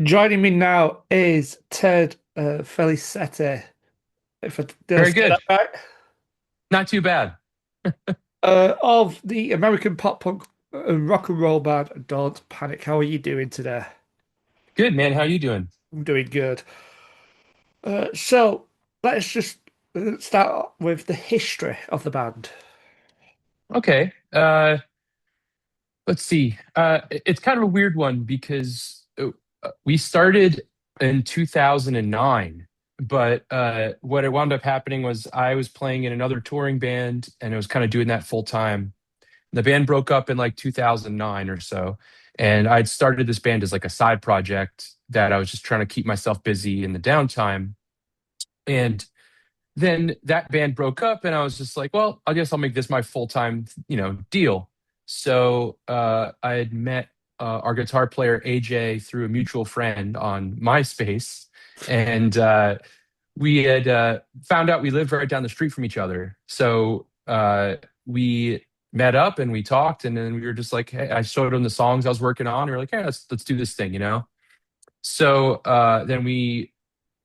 Joining me now is Ted Felicetti, if I did I Very say that good. right? Not too bad. Of the American pop punk and rock and roll band Don't Panic. How are you doing today? Good, man. How you doing? I'm doing good. So let's just start with the history of the band. Okay. Let's see. It's kind of a weird one because we started in 2009, but what it wound up happening was I was playing in another touring band and I was kind of doing that full time. The band broke up in like 2009 or so, and I'd started this band as like a side project that I was just trying to keep myself busy in the downtime. And then that band broke up and I was just like, well, I guess I'll make this my full-time, deal. So I had met our guitar player AJ through a mutual friend on MySpace, and we had found out we lived right down the street from each other. So we met up and we talked, and then we were just like, hey, I showed him the songs I was working on. And we were like, hey, let's do this thing. So then we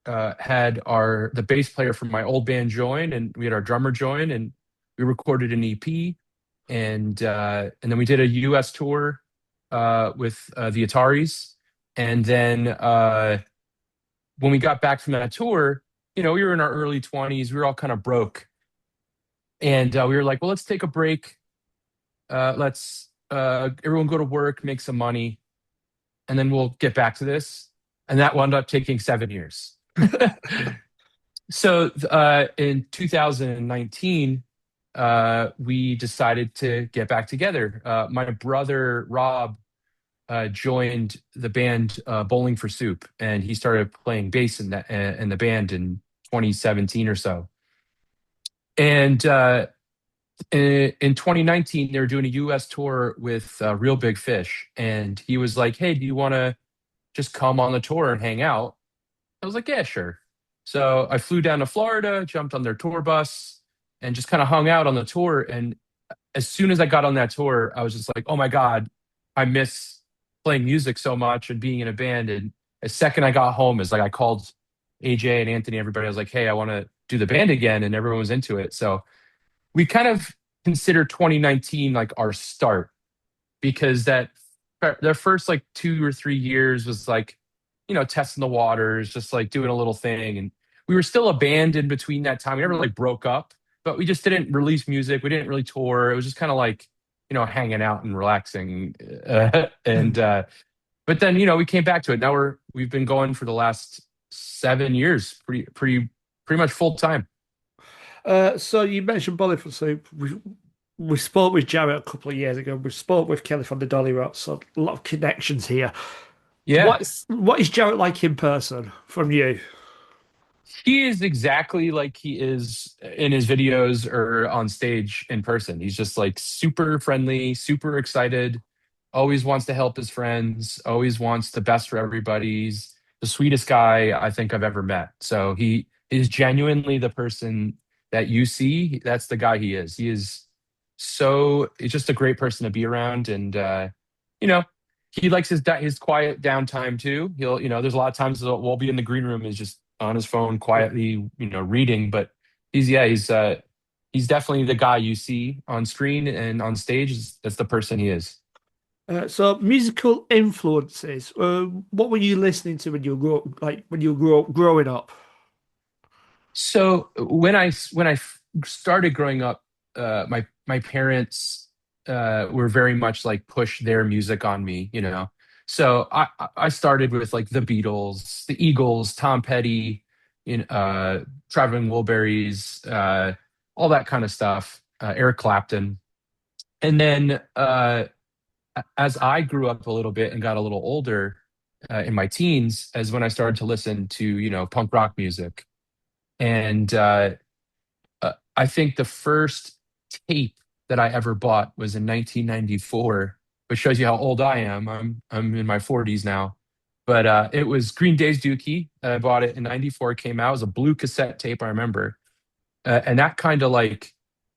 had our the bass player from my old band join, and we had our drummer join, and we recorded an EP, and then we did a U.S. tour with the Ataris, and then when we got back from that tour, we were in our early 20s, we were all kind of broke, and we were like, well, let's take a break, let's everyone go to work, make some money, and then we'll get back to this, and that wound up taking 7 years. So in 2019, we decided to get back together. My brother Rob joined the band Bowling for Soup, and he started playing bass in the band in 2017 or so. And in 2019, they were doing a U.S. tour with Real Big Fish, and he was like, "Hey, do you want to just come on the tour and hang out?" I was like, yeah, sure. So I flew down to Florida, jumped on their tour bus, and just kind of hung out on the tour. And as soon as I got on that tour, I was just like, oh my God, I miss playing music so much and being in a band. And as second I got home, is like I called AJ and Anthony, everybody. I was like, hey, I want to do the band again, and everyone was into it. So we kind of consider 2019 like our start, because that their first like 2 or 3 years was like, testing the waters, just like doing a little thing. And we were still a band in between that time. We never like broke up, but we just didn't release music. We didn't really tour. It was just kind of like, hanging out and relaxing. And but then, we came back to it. Now we've been going for the last 7 years, pretty much full time. So you mentioned Bollywood Soup. We spoke with Jarrett a couple of years ago. We spoke with Kelly from the Dolly Rots, so a lot of connections here. Yeah. What is Jarrett like in person from you? He is exactly like he is in his videos or on stage in person. He's just like super friendly, super excited, always wants to help his friends, always wants the best for everybody. He's the sweetest guy I think I've ever met. So he is genuinely the person that you see. That's the guy he is. He is he's just a great person to be around. And, you know, he likes his quiet downtime too. There's a lot of times that we'll be in the green room, is just on his phone quietly, reading. But he's definitely the guy you see on screen and on stage. That's the person he is. So musical influences. What were you listening to when you grew up, growing up? So when I started growing up, my parents were very much like push their music on me. So I started with like the Beatles, the Eagles, Tom Petty, Traveling Wilburys, all that kind of stuff, Eric Clapton, and then as I grew up a little bit and got a little older in my teens, as when I started to listen to punk rock music. And I think the first tape that I ever bought was in 1994, which shows you how old I am. I'm in my 40s now. But it was Green Day's Dookie. I bought it in 94, came out. It was a blue cassette tape, I remember. And that kind of like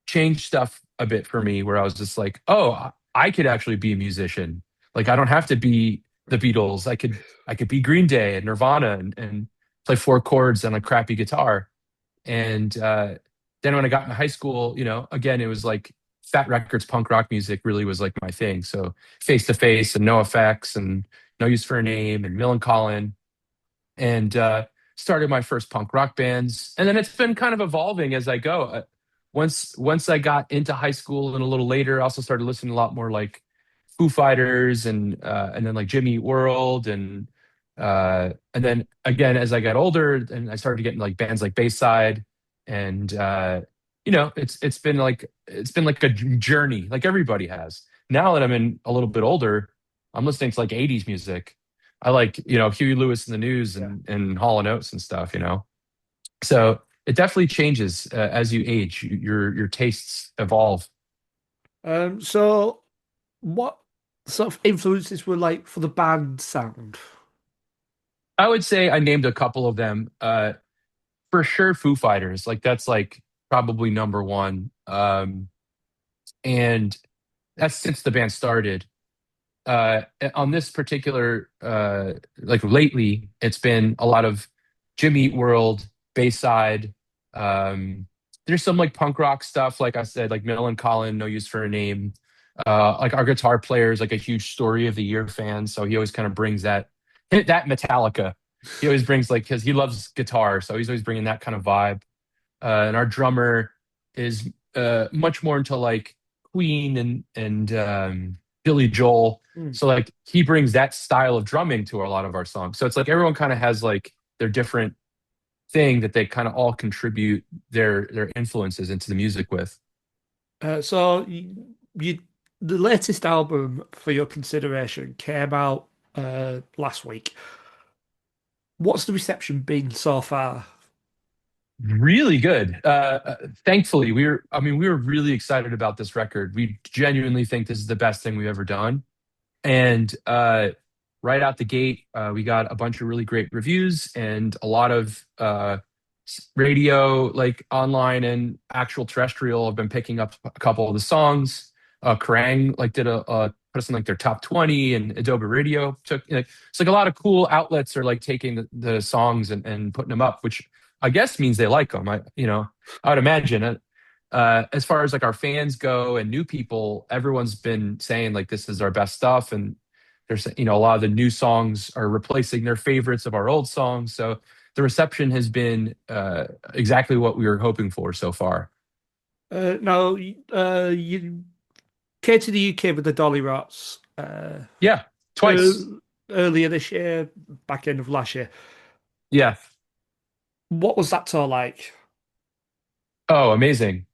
changed stuff a bit for me, where I was just like, oh, I could actually be a musician. Like, I don't have to be the Beatles. I could be Green Day and Nirvana and play four chords on a crappy guitar. And then when I got into high school, again, it was like Fat Records punk rock music really was like my thing. So Face to Face and No Effects and No Use for a Name and Millencolin and started my first punk rock bands. And then it's been kind of evolving as I go. Once I got into high school and a little later, I also started listening a lot more like Foo Fighters and then like Jimmy Eat World and then again as I got older and I started getting like bands like Bayside and it's been like a journey like everybody has. Now that I'm in a little bit older, I'm listening to like 80s music. I like, Huey Lewis and the News Yeah. and Hall and Oates and stuff. So it definitely changes as you age. Your tastes evolve. So what sort of influences were like for the band sound? I would say I named a couple of them. For sure, Foo Fighters. Like that's like probably number one. And that's since the band started. On this particular like lately it's been a lot of Jimmy Eat World, Bayside. There's some like punk rock stuff like I said like Mill and Colin, No Use for a Name. Like our guitar player is like a huge Story of the Year fan, so he always kind of brings that Metallica. He always brings like because he loves guitar, so he's always bringing that kind of vibe. And our drummer is much more into like Queen and Billy Joel. Hmm. So like he brings that style of drumming to a lot of our songs. So it's like everyone kind of has like their different thing that they kind of all contribute their influences into the music with. So you the latest album for your consideration came out last week. What's the reception been so far? Really good. Thankfully, we were really excited about this record. We genuinely think this is the best thing we've ever done. And right out the gate, we got a bunch of really great reviews and a lot of radio, like online and actual terrestrial, have been picking up a couple of the songs. Kerrang like did a put us in like their top 20, and Adobe Radio took like it's like a lot of cool outlets are like taking the songs and putting them up, which I guess means they like them. I would imagine it. As far as like our fans go and new people, everyone's been saying like this is our best stuff, and there's a lot of the new songs are replacing their favorites of our old songs. So the reception has been exactly what we were hoping for so far. Now, you came to the UK with the Dolly Rots Yeah, twice. earlier this year, back end of last year. Yeah. What was that tour like? Oh, amazing.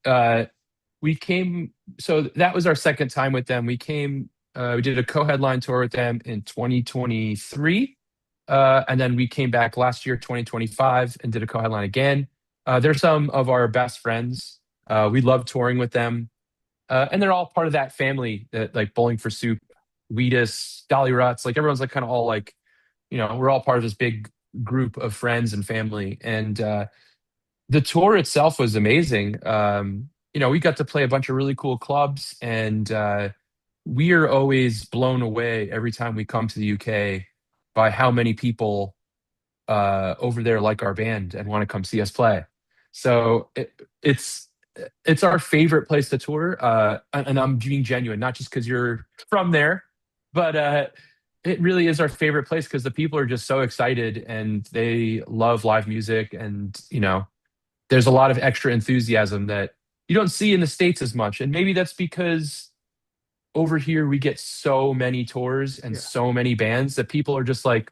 We came, so that was our second time with them. We did a co-headline tour with them in 2023. And then we came back last year, 2025, and did a co-headline again. They're some of our best friends. We love touring with them. And they're all part of that family that like Bowling for Soup, Wheatus, Dolly Ruts, like everyone's like kind of all like, we're all part of this big group of friends and family. And the tour itself was amazing. We got to play a bunch of really cool clubs, and we are always blown away every time we come to the UK by how many people over there like our band and want to come see us play. So it's our favorite place to tour, and I'm being genuine, not just because you're from there, but it really is our favorite place because the people are just so excited and they love live music, and there's a lot of extra enthusiasm that you don't see in the States as much. And maybe that's because over here we get so many tours and Yeah. so many bands that people are just like,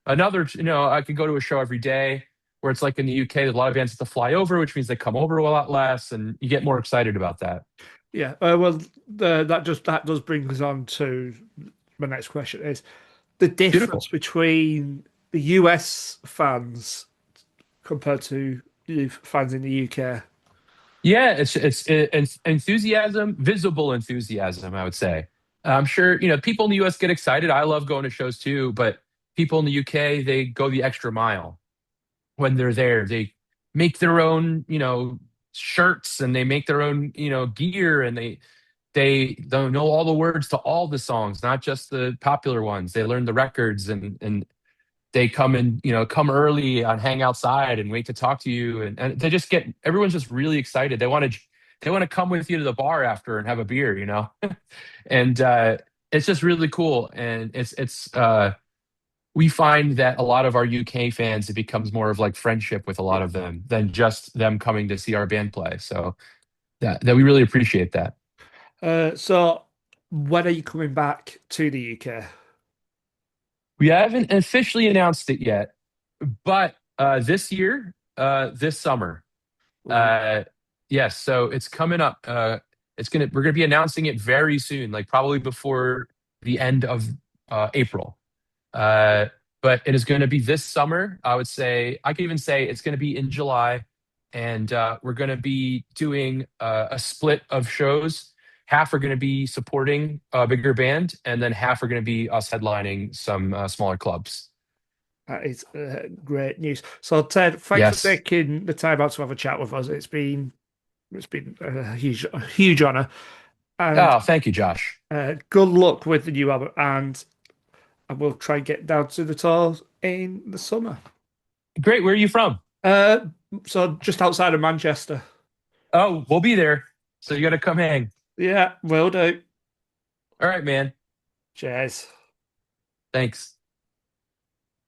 I could go to a show every day. Where it's like in the UK, a lot of bands have to fly over, which means they come over a lot less, and you get more excited about that. Yeah. Well, that does bring us on to my next question is the difference Beautiful. between the US fans compared to the fans in the UK. Yeah, it's enthusiasm, visible enthusiasm, I would say. I'm sure, people in the US get excited. I love going to shows too, but people in the UK, they go the extra mile when they're there. They make their own, shirts and they make their own, gear and they don't know all the words to all the songs, not just the popular ones. They learn the records, and they come and come early and hang outside and wait to talk to you, and they just get everyone's just really excited. They want to come with you to the bar after and have a beer, and it's just really cool. And it's we find that a lot of our UK fans, it becomes more of like friendship with a lot Yeah. of them than just them coming to see our band play. So that we really appreciate that. So when are you coming back to the UK? We haven't officially announced it yet, but this year, this summer, Ooh, uh, yes. So it's coming up. We're gonna be announcing it very soon, like probably before the end of April. Uh, but it is going to be this summer. I would say I could even say it's going to be in July, and we're going to be doing a split of shows. Half are going to be supporting a bigger band, and then half are going to be us headlining some smaller clubs. that is great news. So Ted, thanks for Yes. taking the time out to have a chat with us. It's been a huge honor, and Oh, thank you, Josh. good luck with the new album. And I will try and get down to the tours in the summer. Great. Where are you from? Uh, so just outside of Manchester. Oh, we'll be there. So you got to come hang. Yeah, will do. All right, man. Cheers. Thanks.